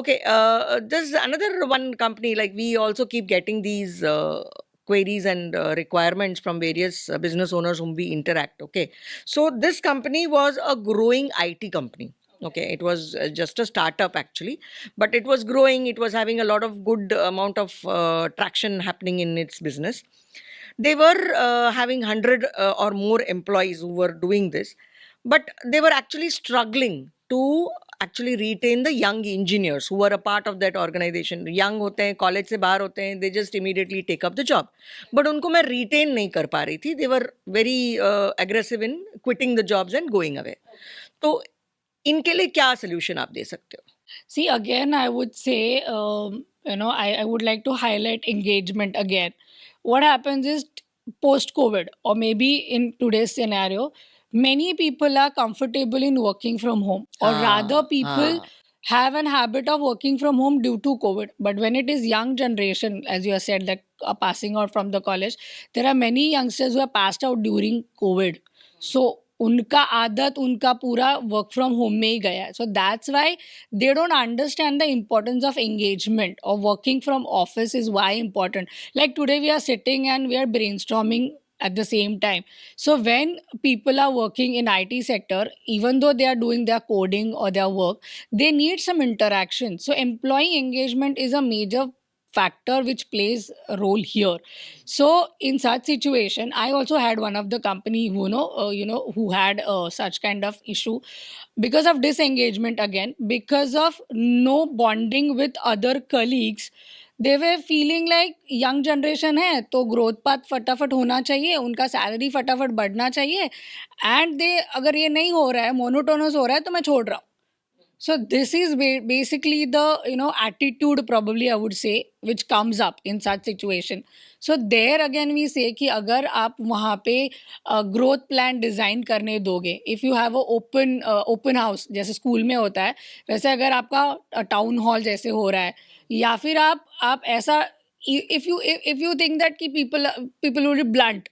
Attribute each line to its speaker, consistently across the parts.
Speaker 1: Okay, there's another one company, like we also keep getting these queries and requirements from various business owners whom we interact. Okay, so this company was a growing IT company. Okay, it was just a startup actually, but it was growing. It was having a lot of good amount of traction happening in its business. They were having 100 or more employees who were doing this, but they were actually struggling to actually retain the young engineers who were a part of that organization. Young होते हैं, college से बाहर होते हैं, they just immediately take up the job. But उनको मैं retain नहीं कर पा रही थी. They were very aggressive in quitting the jobs and going away. तो इनके लिए क्या solution आप दे सकते हो?
Speaker 2: See, again, I would say, I would like to highlight engagement again. What happens is post COVID, or maybe in today's scenario, many people are comfortable in working from home, or rather, people have an habit of working from home due to COVID. But when it is young generation, as you have said, that are passing out from the college, there are many youngsters who are passed out during COVID. So उनका आदत उनका पूरा work from home में ही गया है. So that's why they don't understand the importance of engagement or working from office is why important. Like today we are sitting and we are brainstorming at the same time. So when people are working in IT sector, even though they are doing their coding or their work, they need some interaction. So employee engagement is a major factor which plays a role here. So in such situation, I also had one of the company who had such kind of issue because of disengagement again, because of no bonding with other colleagues. They were feeling like young generation है तो growth path फटाफट होना चाहिए, उनका salary फटाफट बढ़ना चाहिए, and they अगर ये नहीं हो रहा है, monotonous हो रहा है तो मैं छोड़ रहा हूँ. So this is basically the attitude, probably I would say, which comes up in such situation. So there again we say कि अगर आप वहाँ पे growth plan design करने दोगे, if you have a open house जैसे स्कूल में होता है, वैसे अगर आपका town hall जैसे हो रहा है, या फिर आप ऐसा if you think that कि people will be blunt,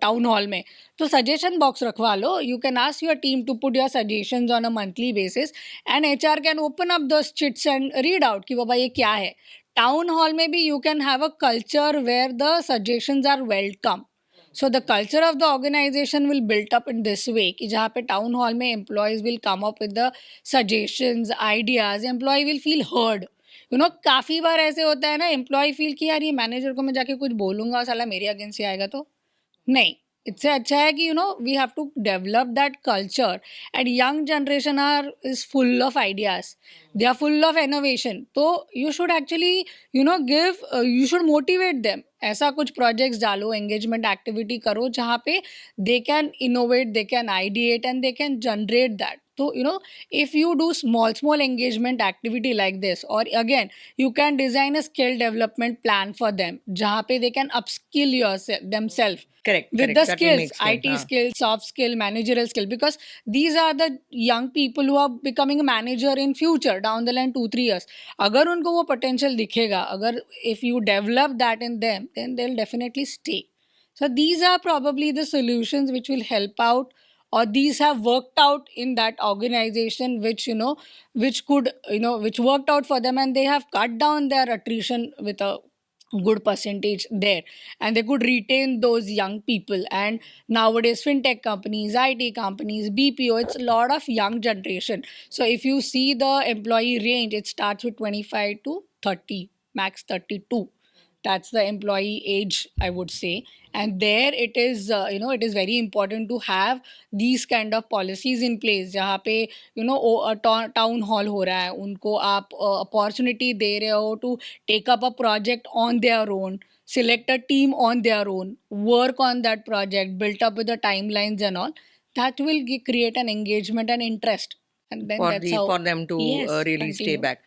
Speaker 2: town hall में, तो suggestion box रखवा लो. You can ask your team to put your suggestions on a monthly basis, and HR can open up those chits and read out कि बाबा ये क्या है. Town hall में भी you can have a culture where the suggestions are welcome. So the culture of the organization will build up in this way कि जहाँ पे town hall में employees will come up with the suggestions, ideas, employee will feel heard. काफी बार ऐसे होता है ना, employ feel कि यार ये मैनेजर को मैं जाके कुछ बोलूंगा, साला मेरे अगेंस्ट से आएगा तो नहीं. इससे अच्छा है कि we have to develop that culture. And young generation is full of ideas, they are full of innovation. तो you should actually you should motivate them. ऐसा कुछ प्रोजेक्ट्स डालो, एंगेजमेंट एक्टिविटी करो जहाँ पे they can innovate, they can ideate and they can generate that. So, if you do small engagement activity like this, or again, you can design a skill development plan for them, jahan pe they can upskill themselves.
Speaker 1: Correct.
Speaker 2: With the skills, IT skills, soft skill, managerial skill, because these are the young people who are becoming a manager in future, down the line 2-3 years. Agar unko wo potential dikhega, if you develop that in them, then they'll definitely stay. So these are probably the solutions which will help out, or these have worked out in that organization, which worked out for them, and they have cut down their attrition with a good percentage there, and they could retain those young people. And nowadays fintech companies, IT companies, BPO, it's a lot of young generation. So if you see the employee range, it starts with 25 to 30, max 32. That's the employee age, I would say. And there it is, it is very important to have these kind of policies in place, जहाँ पे town hall हो रहा है, उनको आप opportunity दे रहे हो to take up a project on their own, select a team on their own, work on that project, built up with the timelines and all. That will create an engagement and interest, and then
Speaker 1: for them to
Speaker 2: yes,
Speaker 1: really stay
Speaker 2: continue.
Speaker 1: back.